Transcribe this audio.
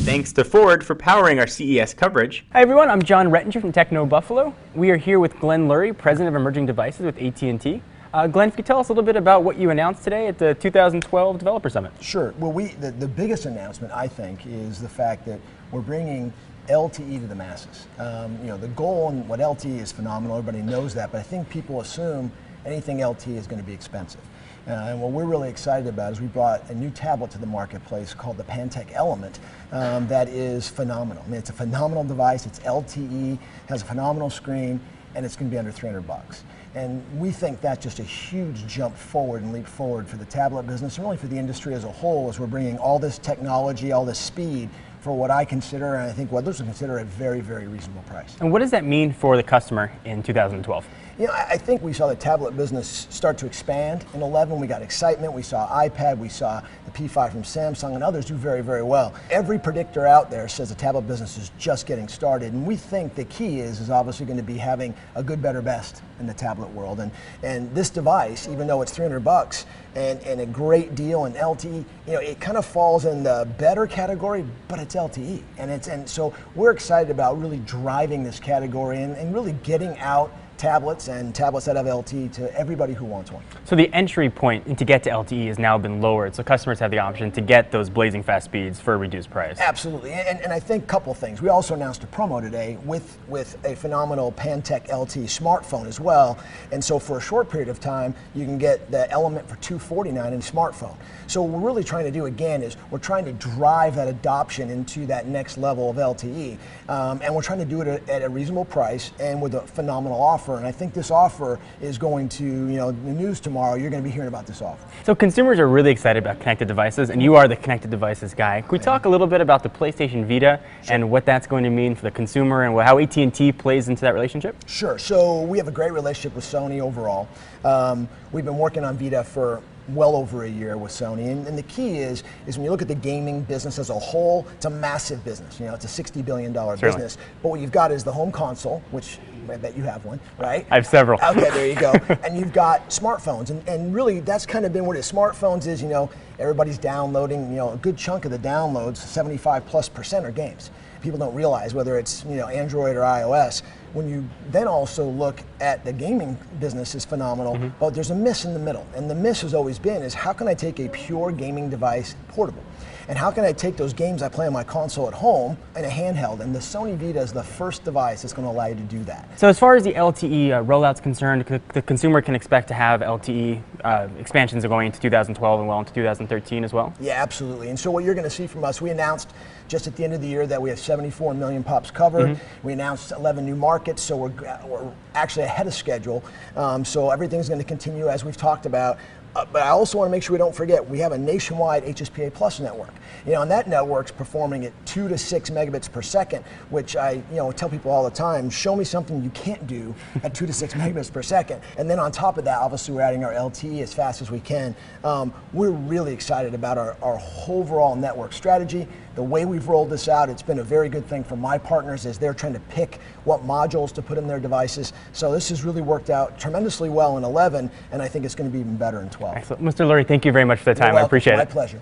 Thanks to Ford for powering our CES coverage. Hi everyone, I'm John Rettinger from Techno Buffalo. We are here with Glenn Lurie, President of Emerging Devices with AT&T. Glenn, if you could tell us a little bit about what you announced today at the 2012 Developer Summit. Sure. Well, the biggest announcement, I think, is the fact that we're bringing LTE to the masses. The goal on what LTE is phenomenal. Everybody knows that, but I think people assume anything LTE is going to be expensive. And what we're really excited about is we brought a new tablet to the marketplace called the Pantech Element that is phenomenal. I mean, it's a phenomenal device. It's LTE, has a phenomenal screen, and it's going to be under $300. And we think that's just a huge jump forward and leap forward for the tablet business and really for the industry as a whole, as we're bringing all this technology, all this speed for what I consider, and I think what others would consider, a very, very reasonable price. And what does that mean for the customer in 2012? I think we saw the tablet business start to expand in 11. We got excitement. We saw iPad. We saw the P5 from Samsung and others do very, very well. Every predictor out there says the tablet business is just getting started, and we think the key is obviously going to be having a good, better, best in the tablet world. And this device, even though it's $300 and a great deal in LTE, it kind of falls in the better category, but it's LTE, and so we're excited about really driving this category and really getting out tablets and tablets that have LTE to everybody who wants one. So the entry point to get to LTE has now been lowered, so customers have the option to get those blazing fast speeds for a reduced price. Absolutely, and I think a couple things. We also announced a promo today with a phenomenal Pantech LTE smartphone as well, and so for a short period of time you can get the Element for $249 in a smartphone. So what we're really trying to do again is we're trying to drive that adoption into that next level of LTE, and we're trying to do it at a reasonable price and with a phenomenal offer. And I think this offer is going to, the news tomorrow, you're going to be hearing about this offer. So consumers are really excited about connected devices, and you are the connected devices guy. Can we talk a little bit about the PlayStation Vita and what that's going to mean for the consumer and how AT&T plays into that relationship? Sure. So we have a great relationship with Sony overall. We've been working on Vita for well over a year with Sony, and the key is when you look at the gaming business as a whole, it's a massive business. It's a $60 billion business. But what you've got is the home console, which I bet you have one, right? I have several. Okay, there you go. And you've got smartphones, and really that's kind of been what it is. Smartphones is, everybody's downloading, a good chunk of the downloads, 75+% are games. People don't realize whether it's Android or iOS. When you then also look at the gaming business is phenomenal, but there's a miss in the middle. And the miss has always been is how can I take a pure gaming device portable? And how can I take those games I play on my console at home in a handheld? And the Sony Vita is the first device that's going to allow you to do that. So as far as the LTE rollout's concerned, the consumer can expect to have LTE expansions going into 2012 and well into 2013 as well? Yeah, absolutely. And so what you're going to see from us, we announced just at the end of the year that we have 74 million pops covered. We announced 11 new markets, so we're actually ahead of schedule. So everything's going to continue as we've talked about. But I also want to make sure we don't forget we have a nationwide HSPA Plus network. And that network's performing at 2 to 6 megabits per second, which I tell people all the time, show me something you can't do at 2 to 6 megabits per second. And then on top of that, obviously we're adding our LTE as fast as we can. We're really excited about our overall network strategy. The way we've rolled this out, it's been a very good thing for my partners as they're trying to pick what modules to put in their devices. So this has really worked out tremendously well in 11, and I think it's going to be even better in 12. Excellent. Mr. Lurie, thank you very much for the time. I appreciate it. My pleasure.